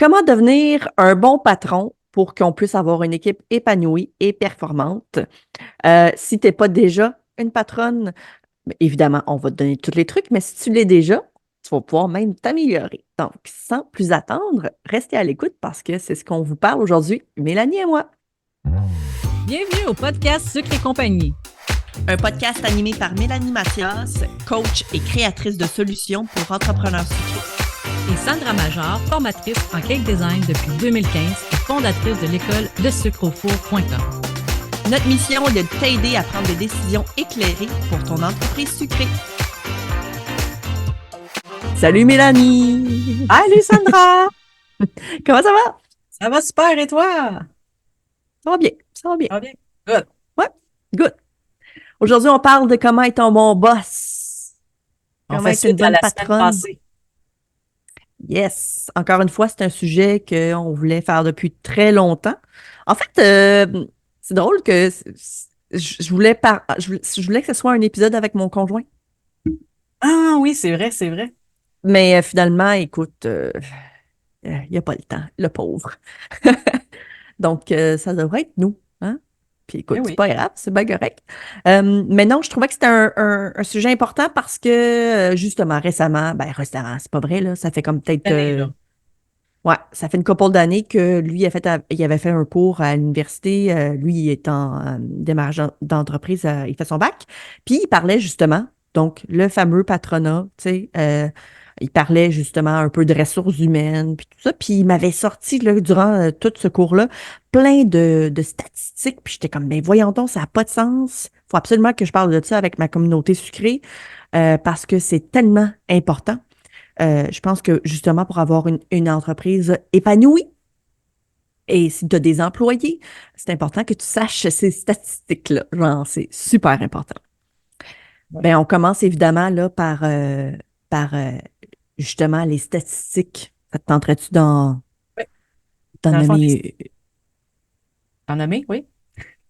Comment devenir un bon patron pour qu'on puisse avoir une équipe épanouie et performante? Si tu n'es pas déjà une patronne, évidemment, on va te donner tous les trucs, mais si tu l'es déjà, tu vas pouvoir même t'améliorer. Donc, sans plus attendre, restez à l'écoute parce que c'est ce qu'on vous parle aujourd'hui, Mélanie et moi. Bienvenue au podcast Sucre et compagnie. Un podcast animé par Mélanie Mathias, coach et créatrice de solutions pour entrepreneurs sucrés. Et Sandra Major, formatrice en cake design depuis 2015 et fondatrice de l'école lesucreaufour.com. Notre mission est de t'aider à prendre des décisions éclairées pour ton entreprise sucrée. Salut Mélanie! Allez Sandra! Comment ça va? Ça va super et toi? Ça va bien, ça va bien. Ça va bien? Good. Ouais, good. Aujourd'hui, on parle de comment être un bon boss. On Comment fait être une suite à bonne la semaine patronne. passée. Yes! Encore une fois, c'est un sujet qu'on voulait faire depuis très longtemps. En fait, c'est drôle que je voulais que ce soit un épisode avec mon conjoint. Ah oui, c'est vrai, c'est vrai. Mais finalement, écoute, il n'y a pas le temps, le pauvre. Donc, ça devrait être nous. Hein? Puis Eh écoute, c'est oui. pas grave, c'est bien correct. Mais non, je trouvais que c'était un sujet important parce que, justement, récemment, c'est pas vrai, là, ça fait comme peut-être, Année, là. ouais, ça fait une couple d'années que lui, il avait fait un cours à l'université. Lui, il est en démarrage d'entreprise, il fait son bac. Puis, il parlait justement, donc, le fameux patronat, tu sais, il parlait justement un peu de ressources humaines, puis tout ça. Puis, il m'avait sorti, là, durant tout ce cours-là, plein de statistiques. Puis, j'étais comme, mais voyons donc, ça n'a pas de sens. Il faut absolument que je parle de ça avec ma communauté sucrée parce que c'est tellement important. Je pense que justement pour avoir une entreprise épanouie et si tu as des employés, c'est important que tu saches ces statistiques-là. Genre, c'est super important. Ouais. Bien, on commence évidemment là par justement les statistiques. Ça te tenterait-tu Ouais. d'en Dans le fond, nommer? t'en as mis, oui?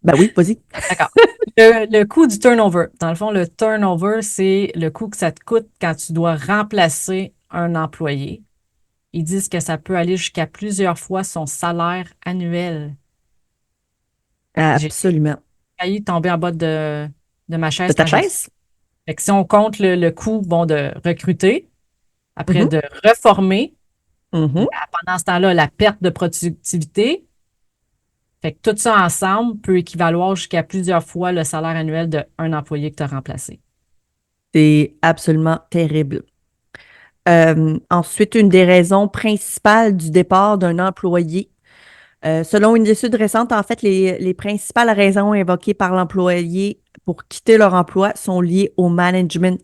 Ben oui, vas-y. D'accord. Le coût du turnover. Dans le fond, le turnover, c'est le coût que ça te coûte quand tu dois remplacer un employé. Ils disent que ça peut aller jusqu'à plusieurs fois son salaire annuel. J'ai Absolument. failli tomber en bas de ma De chaise ta quand j'ai vu ça. chaise? Fait que si on compte le coût, bon, de recruter, après Mhm, de reformer, mhm. pendant ce temps-là, la perte de productivité, fait que tout ça ensemble peut équivaloir jusqu'à plusieurs fois le salaire annuel d'un employé que tu as remplacé. C'est absolument terrible. Ensuite, une des raisons principales du départ d'un employé. Selon une étude récente, en fait, les principales raisons invoquées par l'employé pour quitter leur emploi sont liées au management.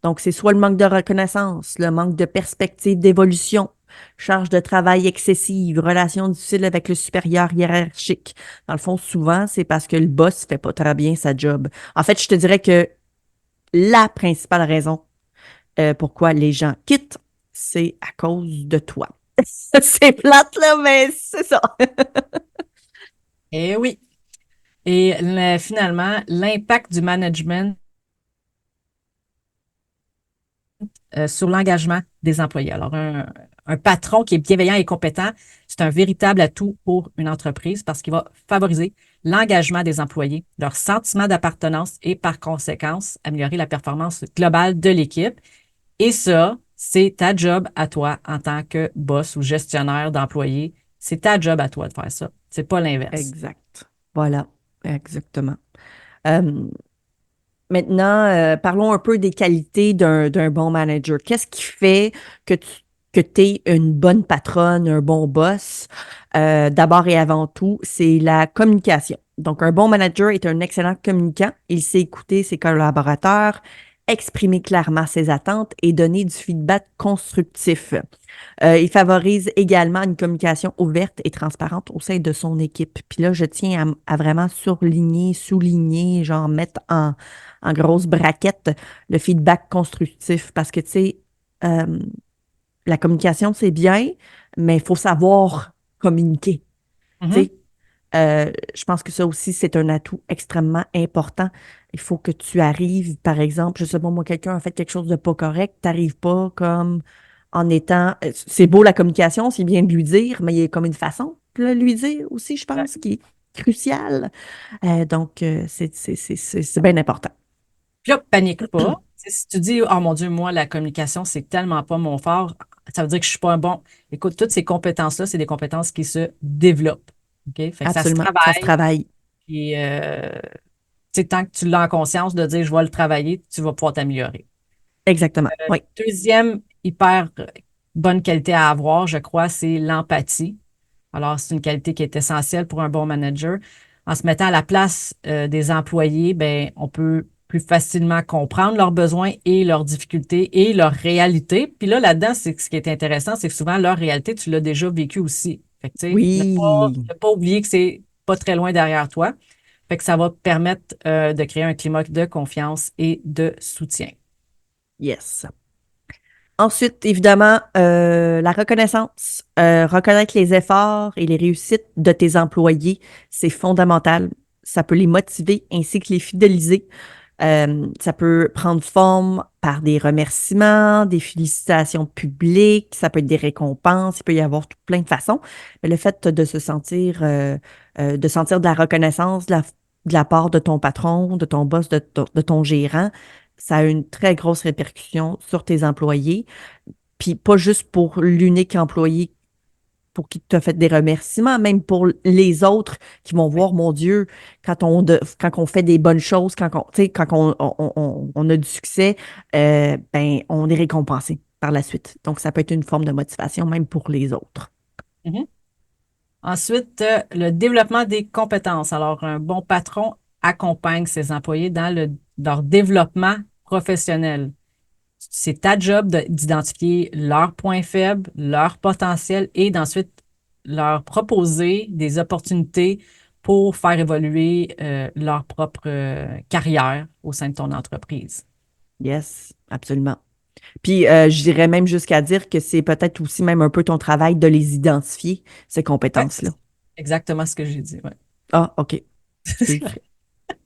Donc, c'est soit le manque de reconnaissance, le manque de perspective d'évolution, charge de travail excessive, relation difficile avec le supérieur hiérarchique. Dans le fond, souvent, c'est parce que le boss ne fait pas très bien sa job. En fait, je te dirais que la principale raison pourquoi les gens quittent, c'est à cause de toi. C'est plate, là, mais c'est ça. Eh oui. Et finalement, l'impact du management sur l'engagement des employés. Alors, un patron qui est bienveillant et compétent, c'est un véritable atout pour une entreprise parce qu'il va favoriser l'engagement des employés, leur sentiment d'appartenance et par conséquence, améliorer la performance globale de l'équipe. Et ça, c'est ta job à toi en tant que boss ou gestionnaire d'employés. C'est ta job à toi de faire ça. C'est pas l'inverse. Exact. Voilà, exactement. Euh, Maintenant, parlons un peu des qualités d'un bon manager. Qu'est-ce qui fait que tu es une bonne patronne, un bon boss? D'abord et avant tout, c'est la communication. Donc, un bon manager est un excellent communicant. Il sait écouter ses collaborateurs, exprimer clairement ses attentes et donner du feedback constructif. Il favorise également une communication ouverte et transparente au sein de son équipe. Puis là, je tiens à vraiment surligner, souligner, genre mettre en grosse braquette le feedback constructif parce que, tu sais, euh, la communication, c'est bien, mais il faut savoir communiquer. Tu Mhm. sais, je pense que ça aussi, c'est un atout extrêmement important. Il faut que tu arrives, par exemple, je sais pas moi, quelqu'un a fait quelque chose de pas correct, tu n'arrives pas comme en étant, c'est beau la communication, c'est bien de lui dire, mais il y a comme une façon de le lui dire aussi, je pense, qui est cruciale. Donc, c'est bien important. Puis là, panique pas. Tu sais, si tu dis, oh mon Dieu, moi, la communication, c'est tellement pas mon fort, ça veut dire que je suis pas un bon. Écoute, toutes ces compétences-là, c'est des compétences qui se développent. OK? Fait que ça se Absolument, ça se travaille. travaille. Puis, tu sais, tant que tu l'as en conscience de dire, je vais le travailler, tu vas pouvoir t'améliorer. Exactement. Oui. Deuxième hyper bonne qualité à avoir, je crois, c'est l'empathie. Alors, c'est une qualité qui est essentielle pour un bon manager. En se mettant à la place des employés, ben, on peut plus facilement comprendre leurs besoins et leurs difficultés et leurs réalités. Puis là, là-dedans, c'est que ce qui est intéressant, c'est que souvent, leur réalité, tu l'as déjà vécu aussi. Fait que, tu sais, Oui. ne pas oublier que c'est pas très loin derrière toi. Fait que ça va permettre de créer un climat de confiance et de soutien. Yes. Ensuite, évidemment, la reconnaissance. Reconnaître les efforts et les réussites de tes employés, c'est fondamental. Ça peut les motiver ainsi que les fidéliser. Ça peut prendre forme par des remerciements, des félicitations publiques, ça peut être des récompenses, il peut y avoir plein de façons. Mais le fait de se sentir, de sentir de la reconnaissance de la part de ton patron, de ton boss, de ton gérant, ça a une très grosse répercussion sur tes employés. Puis pas juste pour l'unique employé pour qui t'a fait des remerciements, même pour les autres qui vont Oui. voir, mon Dieu, quand on fait des bonnes choses, tu sais, quand on a du succès, ben, on est récompensé par la suite. Donc, ça peut être une forme de motivation même pour les autres. Mhm. Ensuite, le développement des compétences. Alors, un bon patron accompagne ses employés dans leur développement professionnel. C'est ta job d'identifier leurs points faibles, leur potentiel et d'ensuite leur proposer des opportunités pour faire évoluer leur propre carrière au sein de ton entreprise. Yes, absolument. Puis, je dirais même jusqu'à dire que c'est peut-être aussi même un peu ton travail de les identifier, ces Ouais, compétences-là. c'est exactement ce que j'ai dit. Ouais. Ah, OK. Excuse.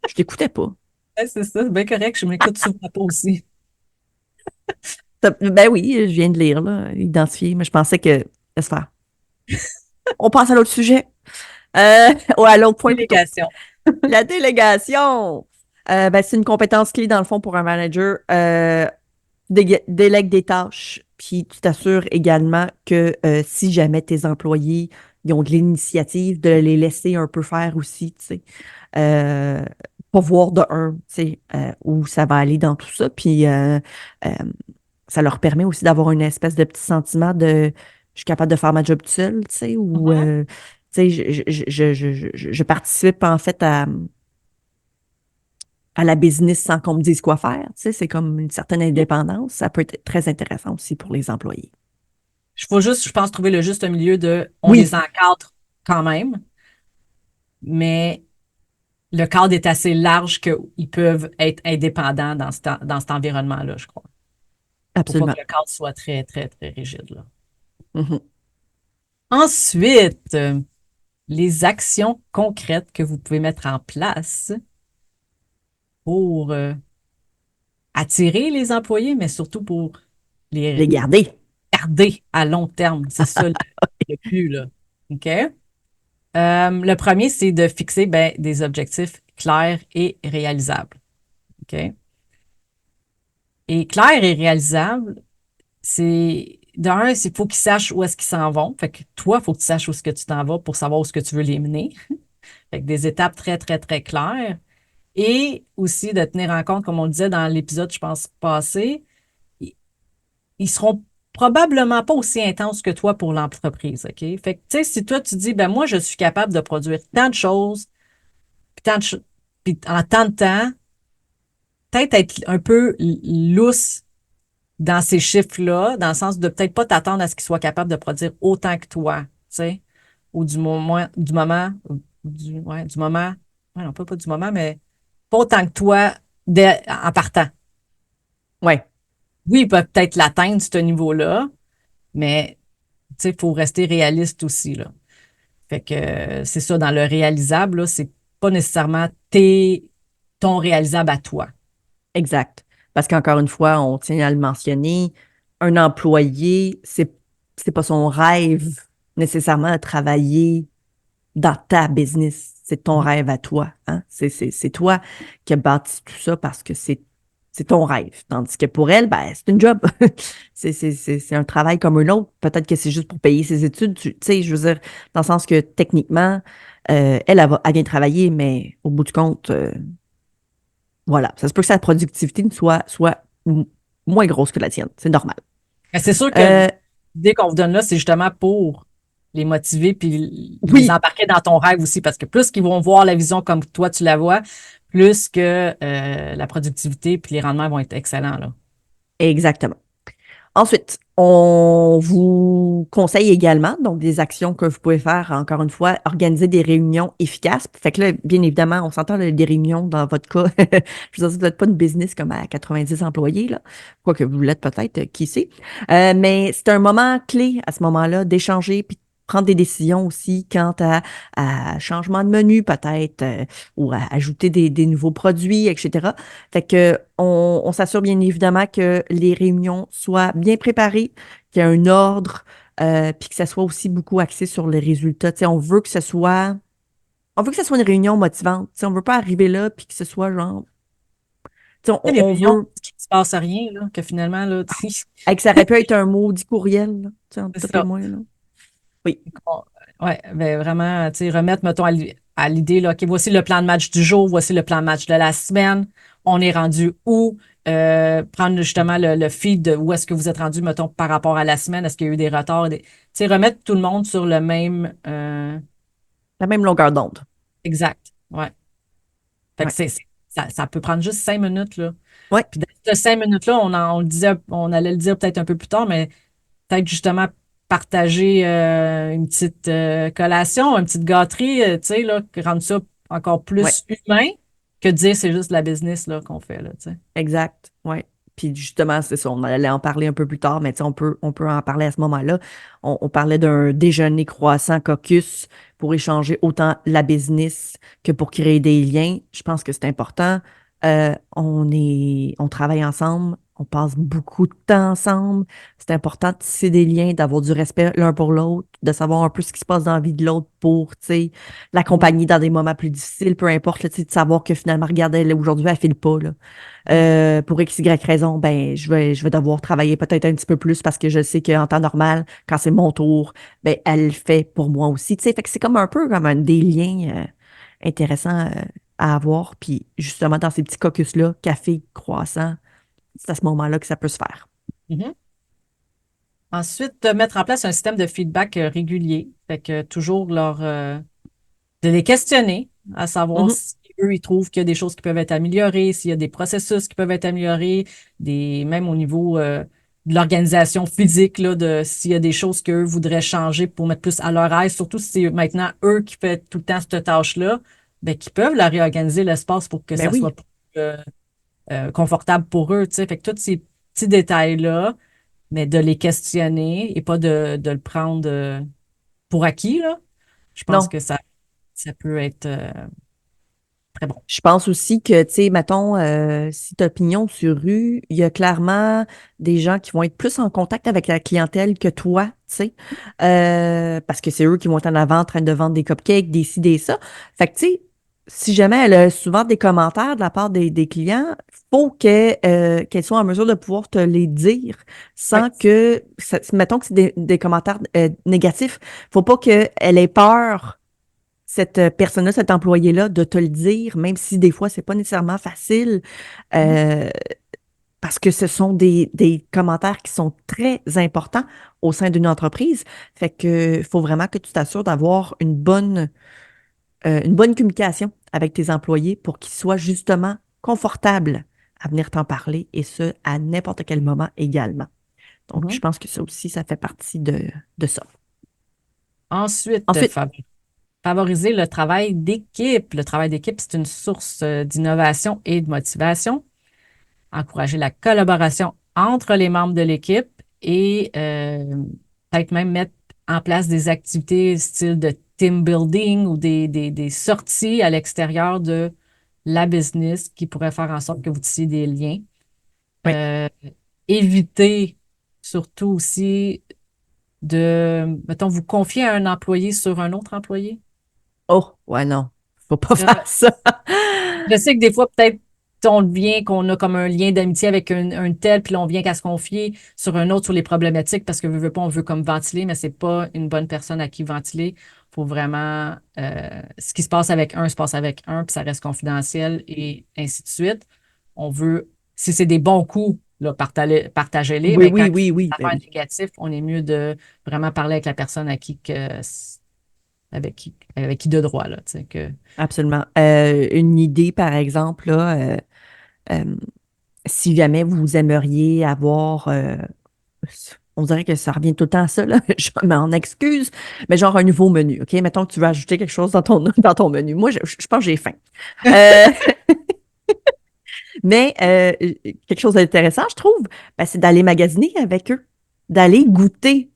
Je t'écoutais pas. Ouais, c'est ça, c'est bien correct. Je m'écoute souvent pas aussi. Ben oui, je viens de lire, là, identifier, mais je pensais que. Laisse faire. On passe à l'autre sujet. Ou à l'autre point plutôt. Délégation. La délégation. Ben, c'est une compétence clé dans le fond pour un manager. Délègue des tâches, puis tu t'assures également que si jamais tes employés ils ont de l'initiative, de les laisser un peu faire aussi, tu sais. Euh, Pas voir de un, tu sais, où ça va aller dans tout ça. Puis euh, ça leur permet aussi d'avoir une espèce de petit sentiment de je suis capable de faire ma job tout seul, tu sais, ou Mhm. tu sais, je participe en fait à la business sans qu'on me dise quoi faire. Tu sais, c'est comme une certaine indépendance. Ça peut être très intéressant aussi pour les employés. Il faut juste, je pense, trouver le juste milieu de on les Oui, encadre quand même, mais le cadre est assez large qu'ils peuvent être indépendants dans cet environnement-là, je crois. Faut pas que absolument. le cadre soit très, très, très rigide, là. Mhm. Ensuite, les actions concrètes que vous pouvez mettre en place pour attirer les employés, mais surtout pour les Les garder. garder à long terme. C'est ça le but, là. OK? Le premier, c'est de fixer ben, des objectifs clairs et réalisables. OK? Et clair et réalisable, c'est d'un, il faut qu'ils sachent où est-ce qu'ils s'en vont. Fait que toi, il faut que tu saches où est-ce que tu t'en vas pour savoir où est-ce que tu veux les mener. Fait que des étapes très, très, très claires. Et aussi de tenir en compte, comme on le disait dans l'épisode, je pense, passé, ils ils seront probablement pas aussi intenses que toi pour l'entreprise, OK? Fait que, tu sais, si toi, tu dis, ben moi, je suis capable de produire tant de choses, puis puis en tant de temps, peut-être être un peu lousse dans ces chiffres-là, dans le sens de peut-être pas t'attendre à ce qu'ils soient capables de produire autant que toi, tu sais, ou du moment, ouais, non, pas du moment, mais pas autant que toi en partant. Ouais, Oui, ils peuvent peut-être l'atteindre, ce niveau-là, mais tu sais, il faut rester réaliste aussi, là. Fait que c'est ça, dans le réalisable, là, c'est pas nécessairement ton réalisable à toi. exact. Parce qu'encore une fois, on tient à le mentionner, un employé, c'est pas son rêve nécessairement de travailler dans ta business. C'est ton Mhm. rêve à toi, hein? C'est toi qui as bâti tout ça parce que c'est ton rêve. Tandis que pour elle, ben, c'est une job. C'est un travail comme un autre. Peut-être que c'est juste pour payer ses études. Tu sais, je veux dire, dans le sens que techniquement, elle vient travailler, mais au bout du compte, voilà. Ça se peut que sa productivité soit moins grosse que la tienne. C'est normal. Mais c'est sûr que Euh, l'idée qu'on vous donne là, c'est justement pour les motiver puis les oui, embarquer dans ton rêve aussi, parce que plus qu'ils vont voir la vision comme toi tu la vois, plus que la productivité puis les rendements vont être excellents, là. exactement. Ensuite, on vous conseille également, donc des actions que vous pouvez faire, encore une fois, organiser des réunions efficaces. Fait que là, bien évidemment, on s'entend là, des réunions dans votre cas. Je veux dire, vous n'êtes pas une business comme à 90 employés, là. Quoique vous l'êtes peut-être, qui sait. Mais c'est un moment clé à ce moment-là d'échanger puis de prendre des décisions aussi quant à changement de menu peut-être ou à ajouter des nouveaux produits, etc. Fait que on s'assure bien évidemment que les réunions soient bien préparées, qu'il y ait un ordre, puis que ça soit aussi beaucoup axé sur les résultats. Tu sais, on veut que ce soit une réunion motivante. Tu sais, on veut pas arriver là puis que ce soit genre, tu sais, Tu sais, les on réunions, veut, qui ne se passe rien, là, que finalement, là, que ça aurait pu être un maudit courriel, là, tu sais, entre c'est toi et ça. moi, là. Oui, Ouais, ben vraiment, tu sais, remettre, mettons, à l'idée, là, OK, voici le plan de match du jour, voici le plan de match de la semaine, on est rendu où? Prendre justement le feed de où est-ce que vous êtes rendu, mettons, par rapport à la semaine, est-ce qu'il y a eu des retards? Tu sais, remettre tout le monde sur le même la même longueur d'onde. exact. Ouais. Fait que Ouais. ça peut prendre juste 5 minutes, là. Ouais, Puis dans ces 5 minutes-là, on le disait, on allait le dire peut-être un peu plus tard, mais peut-être justement partager une petite collation, une petite gâterie, tu sais, là, rendre ça encore ouais. plus humain que de dire c'est juste de la business là, qu'on fait, là, tu sais. Exact, ouais. Puis justement, c'est ça, on allait en parler un peu plus tard, mais tu sais, on peut en parler à ce moment-là. On parlait d'un déjeuner croissant caucus pour échanger autant la business que pour créer des liens. Je pense que c'est important. On travaille ensemble, on passe beaucoup de temps ensemble. C'est important de tisser des liens, d'avoir du respect l'un pour l'autre, de savoir un peu ce qui se passe dans la vie de l'autre pour, tu sais, Mhm, l'accompagner dans des moments plus difficiles, peu importe, là, tu sais, de savoir que finalement, regarde, elle, aujourd'hui, elle file pas, là. mhm, Pour X, Y raison, ben, je vais devoir travailler peut-être un petit peu plus parce que je sais qu'en temps normal, quand c'est mon tour, ben, elle le fait pour moi aussi. Tu sais, fait que c'est comme un peu comme des liens intéressants à avoir. Puis justement, dans ces petits caucus-là, café, croissant, c'est à ce moment-là que ça peut se faire. mhm. Ensuite, mettre en place un système de feedback régulier. Fait que toujours de les questionner, à savoir Mhm. si eux, ils trouvent qu'il y a des choses qui peuvent être améliorées, s'il y a des processus qui peuvent être améliorés, même au niveau de l'organisation physique, là, s'il y a des choses qu'eux voudraient changer pour mettre plus à leur aise, surtout si c'est maintenant eux qui font tout le temps cette tâche-là, ben, qui peuvent la réorganiser l'espace pour que Ben ça oui. soit plus confortable pour eux, tu sais. Fait que tous ces petits détails-là, mais de les questionner et pas de le prendre pour acquis, là, je pense Non. que ça peut être très bon. Je pense aussi que, tu sais, mettons, si tu as pignon sur rue, il y a clairement des gens qui vont être plus en contact avec la clientèle que toi, tu sais, parce que c'est eux qui vont être en avant en train de vendre des cupcakes, des ci, des ça. Fait que, tu sais, si jamais elle a souvent des commentaires de la part des clients, faut qu'elle soit en mesure de pouvoir te les dire Oui. sans que, mettons que c'est des commentaires négatifs, faut pas qu'elle ait peur cette personne-là, cet employé-là, de te le dire, même si des fois, c'est pas nécessairement facile, Mhm. euh, parce que ce sont des commentaires qui sont très importants au sein d'une entreprise. Fait que faut vraiment que tu t'assures d'avoir une bonne communication avec tes employés pour qu'ils soient justement confortables à venir t'en parler et ce, à n'importe quel moment également. Donc, je Mhm. pense que ça aussi, ça fait partie de ça. Ensuite, Ensuite, favoriser le travail d'équipe. Le travail d'équipe, c'est une source d'innovation et de motivation. Encourager la collaboration entre les membres de l'équipe et peut-être même mettre en place des activités style de team building ou des sorties à l'extérieur de la business qui pourraient faire en sorte que vous tissiez des liens. oui, Euh, éviter surtout aussi mettons, vous confier à un employé sur un autre employé. Oh, ouais, non, faut pas Euh, faire ça. Je sais que des fois, peut-être, on vient qu'on a comme un lien d'amitié avec un tel, puis là, on vient qu'à se confier sur un autre sur les problématiques parce que veut pas, on veut comme ventiler, mais c'est pas une bonne personne à qui ventiler. Faut vraiment, ce qui se passe avec un se passe avec un, puis ça reste confidentiel et ainsi de suite. On veut, si c'est des bons coups, là, partagez-les, Oui, mais oui, quand oui, c'est oui, des ben affaires oui, négatives, on est mieux de vraiment parler avec la personne avec qui de droit, là, tu sais, que. absolument. Une idée, par exemple, là, euh, si jamais vous aimeriez avoir, on dirait que ça revient tout le temps à ça, là, je m'en excuse, mais genre un nouveau menu, OK? Mettons que tu veux ajouter quelque chose dans dans ton menu. Moi, je pense que j'ai faim. Euh, Mais quelque chose d'intéressant, je trouve, ben, c'est d'aller magasiner avec eux, d'aller goûter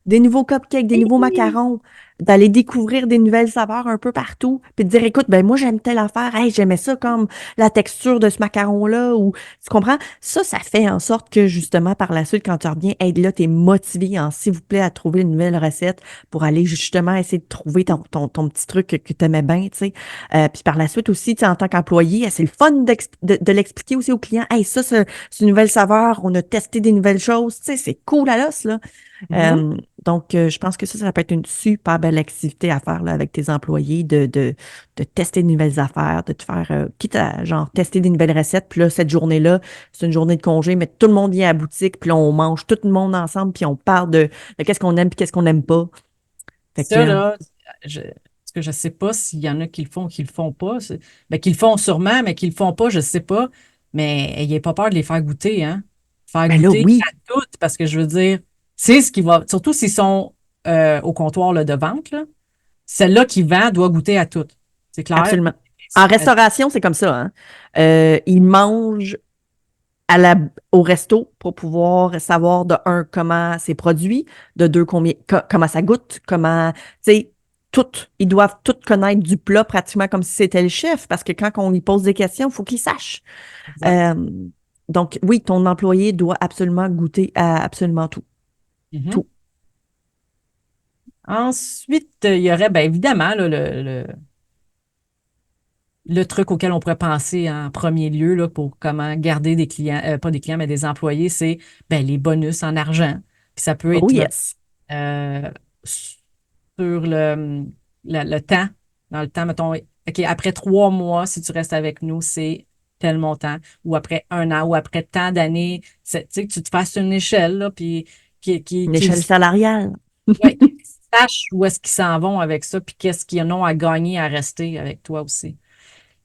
des nouveaux cupcakes, des nouveaux Oui. macarons, d'aller découvrir des nouvelles saveurs un peu partout, puis de dire, écoute, ben moi j'aime telle affaire, hey, j'aimais ça comme la texture de ce macaron-là, ou tu comprends? Ça fait en sorte que justement par la suite, quand tu reviens, hey, là, tu es motivé, hein, s'il vous plaît, à trouver une nouvelle recette pour aller justement essayer de trouver ton petit truc que tu aimais bien, tu sais. Puis par la suite aussi, tu sais, en tant qu'employé, c'est le fun de l'expliquer aussi aux clients. Hey, ça, c'est une nouvelle saveur. On a testé des nouvelles choses. Tu sais, c'est cool à l'os, là. Mhm. Euh, je pense que ça peut être une super belle activité à faire là, avec tes employés, de tester de nouvelles affaires, de te faire, quitte à genre tester des nouvelles recettes. Puis là, cette journée-là, c'est une journée de congé, mais tout le monde vient à la boutique, puis là, on mange tout le monde ensemble, puis on parle de qu'est-ce qu'on aime, puis qu'est-ce qu'on n'aime pas. Fait que, Ça, là, parce que je ne sais pas s'il y en a qui le font ou qui le font pas. Ben, qui le font sûrement, mais qui le font pas, je ne sais pas. Mais ayez pas peur de les faire goûter, hein. Faire ben là, goûter oui, à toutes, parce que je veux dire, c'est ce qui va, surtout s'ils sont au comptoir là, de vente, là, celle-là qui vend doit goûter à toutes. C'est clair? absolument. En restauration, c'est comme ça, hein. Ils mangent à au resto pour pouvoir savoir de un, comment c'est produit, de deux, comment ça goûte, comment, tu sais, tout. Ils doivent tout connaître du plat pratiquement comme si c'était le chef, parce que quand on lui pose des questions, il faut qu'il sache. Exact. Euh, donc, oui, ton employé doit absolument goûter à absolument tout. Mhm. Tout, Ensuite, il y aurait, bien évidemment, là, le truc auquel on pourrait penser en premier lieu là, pour comment garder des clients, pas des clients, mais des employés, c'est ben, les bonus en argent. Puis ça peut oh être yes, euh, sur le temps. Dans le temps, mettons, OK, après 3 mois, si tu restes avec nous, c'est tel montant. Ou après 1 an, ou après tant d'années, tu sais, que tu te fasses une échelle, là, puis une échelle salariale. ouais, qu'ils sachent où est-ce qu'ils s'en vont avec ça, puis qu'est-ce qu'ils en ont à gagner à rester avec toi aussi.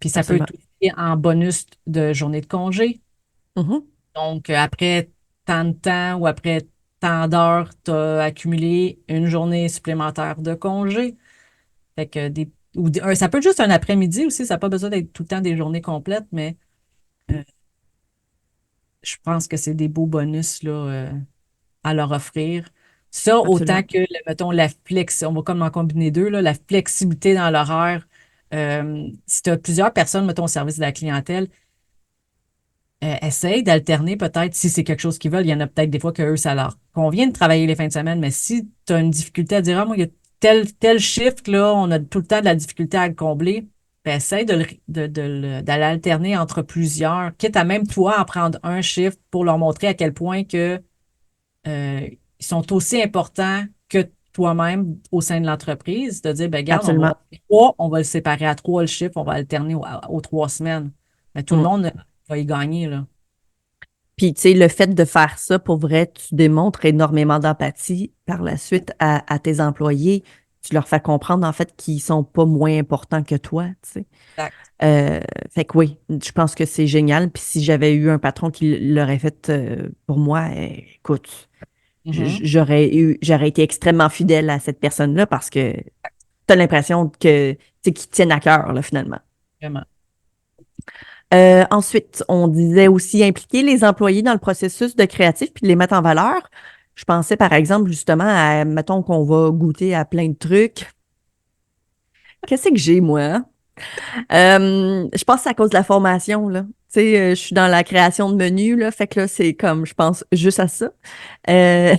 Puis ça peut Absolument. être aussi en bonus de journée de congé. Mhm. Donc, après tant de temps ou après tant d'heures, tu as accumulé une journée supplémentaire de congé. Fait que ça peut être juste un après-midi aussi, ça n'a pas besoin d'être tout le temps des journées complètes, mais euh, je pense que c'est des beaux bonus là, à leur offrir. Ça, autant Absolument. que, mettons, on va comme en combiner deux, là, la flexibilité dans l'horaire. Si tu as plusieurs personnes, mettons, au service de la clientèle, essaye d'alterner peut-être si c'est quelque chose qu'ils veulent. Il y en a peut-être des fois que eux, ça leur convient de travailler les fins de semaine, mais si tu as une difficulté à dire, ah, moi, il y a tel shift, là, on a tout le temps de la difficulté à le combler, ben, essaye d'aller alterner entre plusieurs, quitte à même toi en prendre un shift pour leur montrer à quel point que, ils sont aussi importants que toi-même au sein de l'entreprise, de dire, ben, regarde, Absolument. on va le séparer à trois le chiffre, on va alterner aux 3 semaines. Mais tout le Mm. monde va y gagner, là. Puis, tu sais, le fait de faire ça, pour vrai, tu démontres énormément d'empathie par la suite à tes employés. Tu leur fais comprendre, en fait, qu'ils sont pas moins importants que toi, tu sais. Exact. Euh, Fait que oui, je pense que c'est génial. Puis si j'avais eu un patron qui l'aurait fait pour moi, écoute, Mhm. j'aurais été extrêmement fidèle à cette personne-là parce que tu as l'impression que, tu sais, qu'ils tiennent à cœur, là, finalement. Vraiment. Ensuite, on disait aussi impliquer les employés dans le processus de créatif puis de les mettre en valeur. Je pensais par exemple justement à, mettons qu'on va goûter à plein de trucs. Qu'est-ce que j'ai, moi? Je pense que c'est à cause de la formation, là. sais, je suis dans la création de menus, là, fait que là, c'est comme, je pense juste à ça. Euh,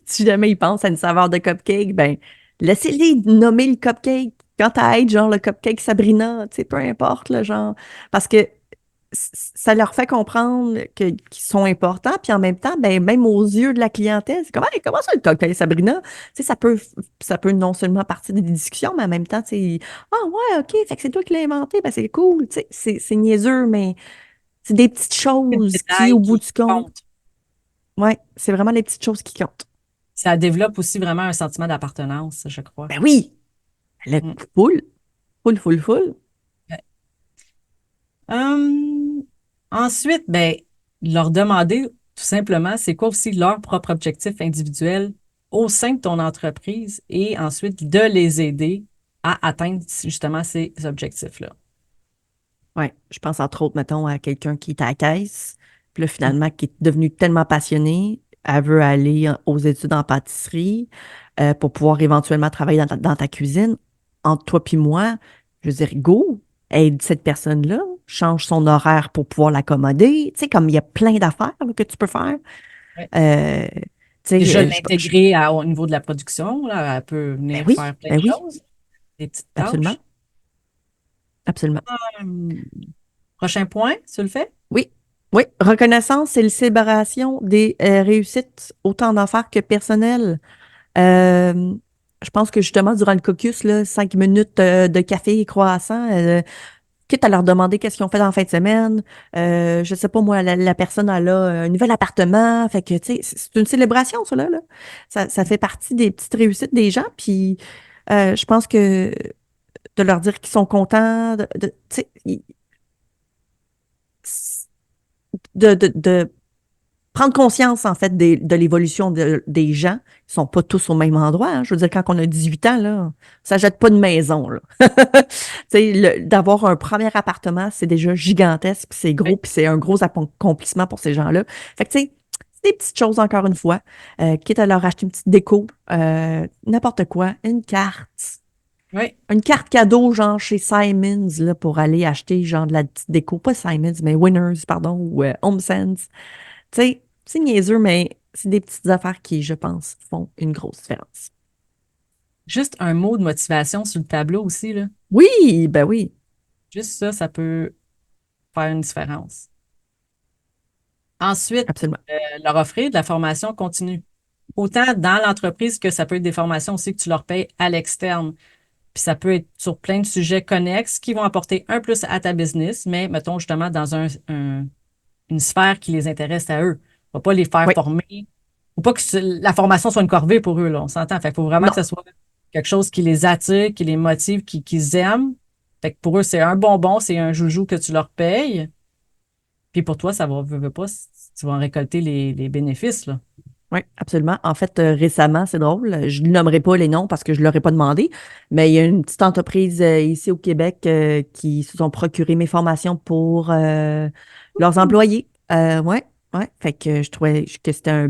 si jamais ils pensent à une saveur de cupcake, ben, laissez-les nommer le cupcake quand à être genre le cupcake Sabrina, tu sais, peu importe, le genre, parce que ça leur fait comprendre qu'ils sont importants, puis en même temps, ben, même aux yeux de la clientèle, c'est comme, hey, comment ça le cocktail Sabrina? Tu sais, ça peut non seulement partir des discussions, mais en même temps, tu sais, ah ouais, OK, fait que c'est toi qui l'as inventé, ben c'est cool, tu sais, c'est niaiseux, mais c'est des petites C'est le choses qui, détail au bout qui du compte, compte. ouais, c'est vraiment les petites choses qui comptent. Ça développe aussi vraiment un sentiment d'appartenance, je crois. Ben oui, le Mm. full, full, full, full. Ouais. Hum, ensuite, ben, leur demander tout simplement c'est quoi aussi leur propre objectif individuel au sein de ton entreprise et ensuite de les aider à atteindre justement ces objectifs-là. Ouais, je pense entre autres, mettons, à quelqu'un qui est à la caisse, puis là, Mm. finalement, qui est devenu tellement passionné, elle veut aller aux études en pâtisserie pour pouvoir éventuellement travailler dans ta cuisine. Entre toi puis moi, je veux dire, go, aide cette personne-là, change son horaire pour pouvoir l'accommoder. Tu sais, comme il y a plein d'affaires là, que tu peux faire. Ouais. Euh, tu Déjà, sais, l'intégrer au niveau de la production, là, elle peut ben venir oui, faire plein de ben oui, choses, des petites absolument, tâches. absolument. Hum, prochain point, tu le fais? Oui, oui. Reconnaissance, c'est la célébration des réussites, autant d'affaires que personnelles. Euh, je pense que justement, durant le caucus, là, 5 minutes de café et croissant, quitte à leur demander qu'est-ce qu'ils ont fait dans la fin de semaine. Je sais pas, moi, la personne, elle a un nouvel appartement. Fait que, tu sais, c'est une célébration, ça, là. Ça fait partie des petites réussites des gens. Puis, je pense que de leur dire qu'ils sont contents, tu sais, de prendre conscience, en fait, de l'évolution des gens. Ils sont pas tous au même endroit, hein. Je veux dire, quand on a 18 ans, là, ça jette pas de maison, là. Tu sais, d'avoir un premier appartement, c'est déjà gigantesque, puis c'est Oui. gros, puis c'est un gros accomplissement pour ces gens-là. Fait que, tu sais, c'est des petites choses, encore une fois. Quitte à leur acheter une petite déco, n'importe quoi, Oui. une carte cadeau, genre chez Simons, là, pour aller acheter, genre, de la petite déco. Pas Simons, mais Winners, pardon, ou HomeSense. Tu sais, c'est niaiseux, mais c'est des petites affaires qui, je pense, font une grosse différence. Juste un mot de motivation sur le tableau aussi, là. Oui, ben oui, Juste ça, ça peut faire une différence. Ensuite, absolument. leur offrir de la formation continue. Autant dans l'entreprise que ça peut être des formations aussi que tu leur payes à l'externe. Puis ça peut être sur plein de sujets connexes qui vont apporter un plus à ta business, mais mettons justement dans une sphère qui les intéresse à eux. On va pas les faire Oui, former. Faut pas que la formation soit une corvée pour eux, là, on s'entend. Fait qu'il faut vraiment que non, ce soit quelque chose qui les attire, qui les motive, qu'ils aiment. Fait que pour eux, c'est un bonbon, c'est un joujou que tu leur payes. Puis pour toi, ça va, veux pas, tu vas en récolter les bénéfices, là. oui, absolument. En fait, récemment, c'est drôle, je ne nommerai pas les noms parce que je ne leur ai pas demandé, mais il y a une petite entreprise ici au Québec qui se sont procuré mes formations pour leurs employés. Ouais, ouais. Fait que je trouvais que c'est un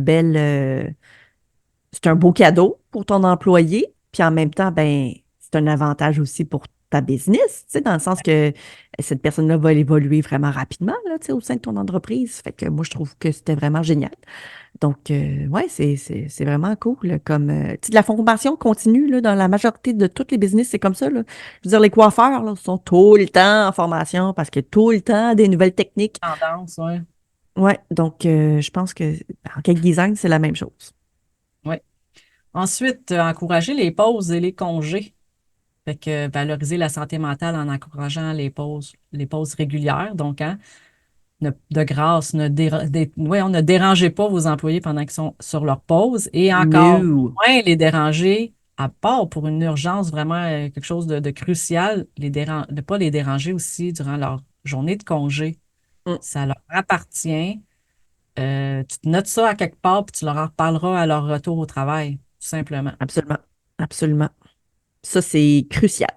beau cadeau pour ton employé, puis en même temps, ben, c'est un avantage aussi pour ta business, tu sais, dans le sens que cette personne-là va évoluer vraiment rapidement, là, tu sais, au sein de ton entreprise. Fait que moi, je trouve que c'était vraiment génial. Donc, ouais, c'est vraiment cool, là, comme, tu sais, de la formation continue, là, dans la majorité de tous les business, c'est comme ça, là. Je veux dire, les coiffeurs, là, sont tout le temps en formation parce que tout le temps, des nouvelles techniques. Tendance, ouais. Ouais, donc, je pense que en cake design, c'est la même chose. Ouais. Ensuite, encourager les pauses et les congés. Fait que valoriser la santé mentale en encourageant les pauses régulières. Donc, hein, de grâce, ne dérangez pas vos employés pendant qu'ils sont sur leur pause et encore No. moins les déranger, à part pour une urgence vraiment quelque chose de crucial, ne pas les déranger aussi durant leur journée de congé. Mm, Ça leur appartient. Tu te notes ça à quelque part, puis tu leur en reparleras à leur retour au travail, tout simplement. absolument. Absolument. Ça, c'est crucial.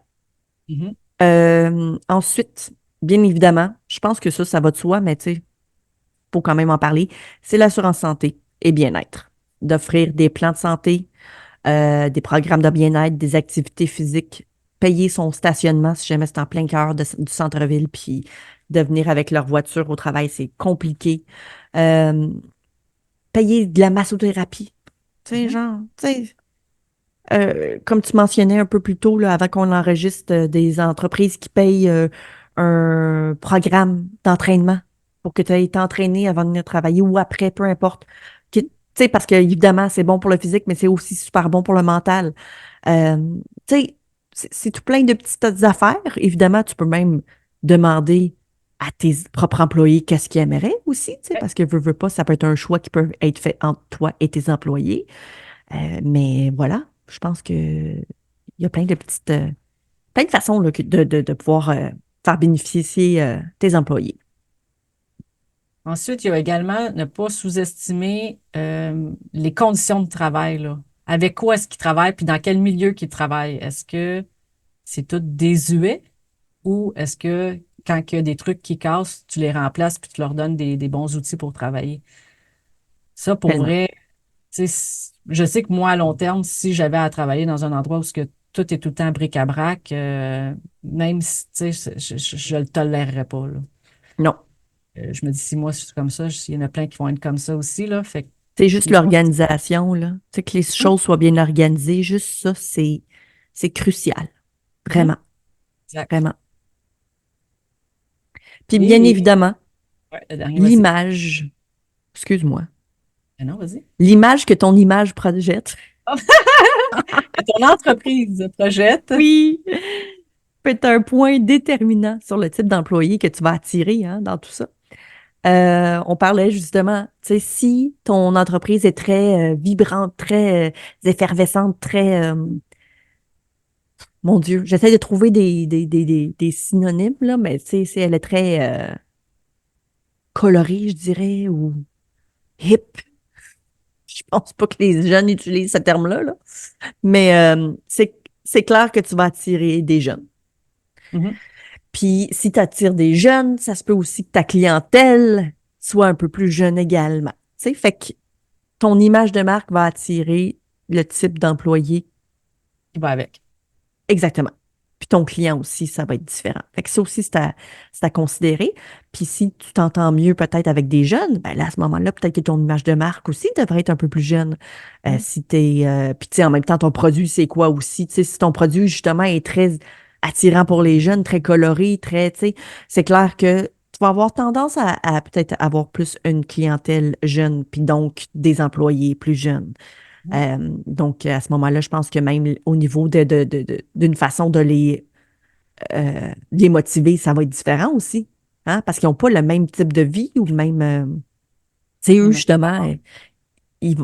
Mhm. Ensuite, bien évidemment, je pense que ça va de soi, mais tu sais, faut quand même en parler. C'est l'assurance santé et bien-être. D'offrir des plans de santé, des programmes de bien-être, des activités physiques, payer son stationnement si jamais c'est en plein cœur du centre-ville, puis de venir avec leur voiture au travail, c'est compliqué. Euh, Payer de la massothérapie. Tu sais, Mhm. genre, tu sais, comme tu mentionnais un peu plus tôt, là, avant qu'on enregistre des entreprises qui payent un programme d'entraînement pour que tu aies été entraîné avant de venir travailler ou après, peu importe. Tu sais, parce que évidemment, c'est bon pour le physique, mais c'est aussi super bon pour le mental. Euh, Tu sais, c'est tout plein de petites affaires. Évidemment, tu peux même demander à tes propres employés qu'est-ce qu'ils aimeraient aussi, tu sais, Ouais. parce que veux pas, ça peut être un choix qui peut être fait entre toi et tes employés. Mais voilà, je pense que il y a plein de façons là, de pouvoir faire bénéficier tes employés. Ensuite, il y a également ne pas sous-estimer les conditions de travail, là. Avec quoi est-ce qu'ils travaillent, puis dans quel milieu qu'ils travaillent? Est-ce que c'est tout désuet ou est-ce que quand il y a des trucs qui cassent, tu les remplaces puis tu leur donnes des bons outils pour travailler? Ça, pour Tellement. vrai, tu sais, je sais que moi, à long terme, si j'avais à travailler dans un endroit où ce que tout est tout le temps bric-à-brac, même si, tu sais, je le tolérerais pas, là. Non. Je me dis, si moi, je suis comme ça, il y en a plein qui vont être comme ça aussi, là. Fait que C'est juste les cons- l'organisation, là. Tu sais, que les Mhm, choses soient bien organisées, juste ça, c'est crucial. mhm, Vraiment, exact. vraiment. Puis bien Et, évidemment, ouais, le dernier, vas-y. l'image, excuse-moi, Non, vas-y. l'image que ton image projette. Que ton entreprise projette. Oui, peut être un point déterminant sur le type d'employé que tu vas attirer hein, dans tout ça. On parlait justement, tu sais, si ton entreprise est très vibrante, très effervescente, très, mon Dieu, j'essaie de trouver des synonymes, là, mais tu sais, elle est très colorée, je dirais, ou hip. Je pense pas que les jeunes utilisent ce terme-là, là. Mais c'est clair que tu vas attirer des jeunes. Mhm. Puis si tu attires des jeunes, ça se peut aussi que ta clientèle soit un peu plus jeune également. Tu sais, fait que ton image de marque va attirer le type d'employé Qui va avec. exactement. Puis ton client aussi, ça va être différent. Fait que ça aussi, c'est à considérer. Puis si tu t'entends mieux peut-être avec des jeunes, ben là, à ce moment-là, peut-être que ton image de marque aussi devrait être un peu plus jeune. Mhm. Si t'es, puis tu sais, en même temps, ton produit, c'est quoi aussi? Tu sais, si ton produit, justement, est très attirant pour les jeunes, très coloré, très, tu sais, c'est clair que tu vas avoir tendance à peut-être avoir plus une clientèle jeune, puis donc des employés plus jeunes. Mhm. Donc, à ce moment-là, je pense que même au niveau d'une façon de les motiver, ça va être différent aussi. Hein? Parce qu'ils n'ont pas le même type de vie ou le même. Tu sais, Les eux, mêmes justement, attentes.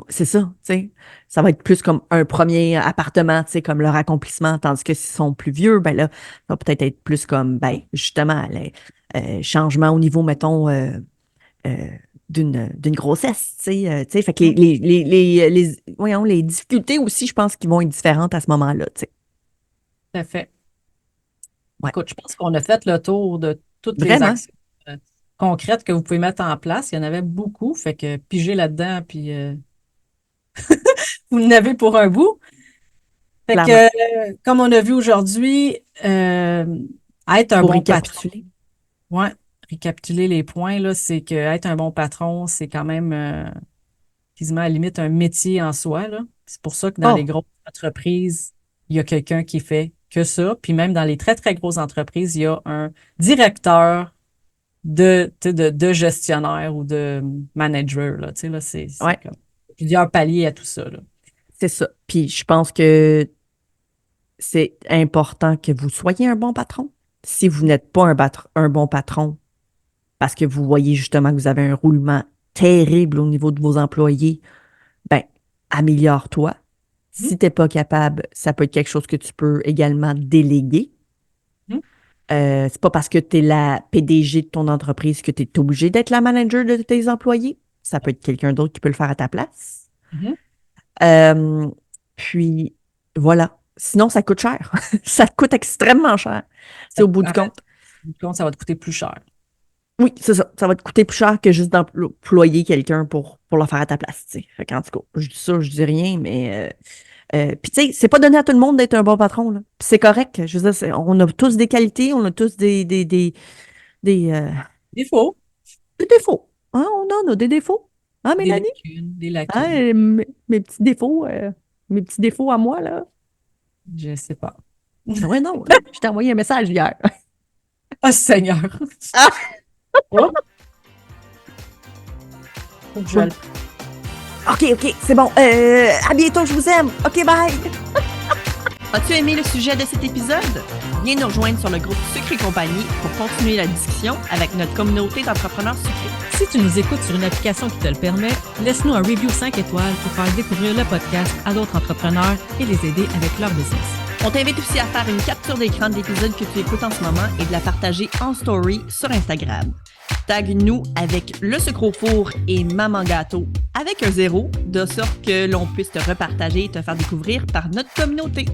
c'est ça, tu sais. Ça va être plus comme un premier appartement, tu sais, comme leur accomplissement. Tandis que s'ils sont plus vieux, ben là, ça va peut-être être plus comme, ben, justement, les changements au niveau, mettons, euh, d'une grossesse, tu sais, fait que Mhm. voyons, les difficultés aussi, je pense qu'ils vont être différentes à ce moment-là, tu sais. Tout à fait. Ouais, Écoute, je pense qu'on a fait le tour de toutes les vraiment, actions euh, concrètes que vous pouvez mettre en place. Il y en avait beaucoup, fait que pigez là-dedans, puis vous en avez pour un bout. Fait que, clairement. comme on a vu aujourd'hui, être un Pour bon patron, récapituler. ouais, récapituler les points, là, c'est que être un bon patron, c'est quand même quasiment à la limite un métier en soi, là. C'est pour ça que dans les Oh, grosses entreprises, il y a quelqu'un qui fait que ça. Puis même dans les très, très grosses entreprises, il y a un directeur tu sais, de gestionnaire ou de manager, là. Tu sais, là, c'est ouais, comme plusieurs paliers à tout ça, là. c'est ça. Puis je pense que c'est important que vous soyez un bon patron. Si vous n'êtes pas un bon patron, parce que vous voyez justement que vous avez un roulement terrible au niveau de vos employés, ben, améliore-toi. Mhm, Si tu n'es pas capable, ça peut être quelque chose que tu peux également déléguer. mhm, C'est pas parce que tu es la PDG de ton entreprise que tu es obligé d'être la manager de tes employés. Ça peut être quelqu'un d'autre qui peut le faire à ta place. mhm. Euh, Puis, voilà. Sinon, ça coûte cher. Ça coûte extrêmement cher. C'est au bout du En fait, compte. au bout du compte, ça va te coûter plus cher. Oui, c'est ça. Ça va te coûter plus cher que juste d'employer quelqu'un pour le faire à ta place. Tu sais. Fait qu'en tout cas, je dis ça, je dis rien, mais puis tu sais, c'est pas donné à tout le monde d'être un bon patron, là. Puis c'est correct. Je veux dire, on a tous des qualités, on a tous Des faux, des défauts. Hein, on en a des défauts. Hein, des Mélanie? lacunes, des lacunes. Hein, mes petits défauts à moi, là. Je sais pas. Ah ouais, non, je t'ai envoyé un message hier. Oh Seigneur! Ah! Oh, faut que je le- OK, c'est bon. À bientôt, je vous aime. OK, bye. As-tu aimé le sujet de cet épisode? Viens nous rejoindre sur le groupe Sucre et Compagnie pour continuer la discussion avec notre communauté d'entrepreneurs sucrés. Si tu nous écoutes sur une application qui te le permet, laisse-nous un review 5 étoiles pour faire découvrir le podcast à d'autres entrepreneurs et les aider avec leur business. On t'invite aussi à faire une capture d'écran de l'épisode que tu écoutes en ce moment et de la partager en story sur Instagram. Tag-nous avec le sucre au four et Maman Gâteau avec un 0, de sorte que l'on puisse te repartager et te faire découvrir par notre communauté.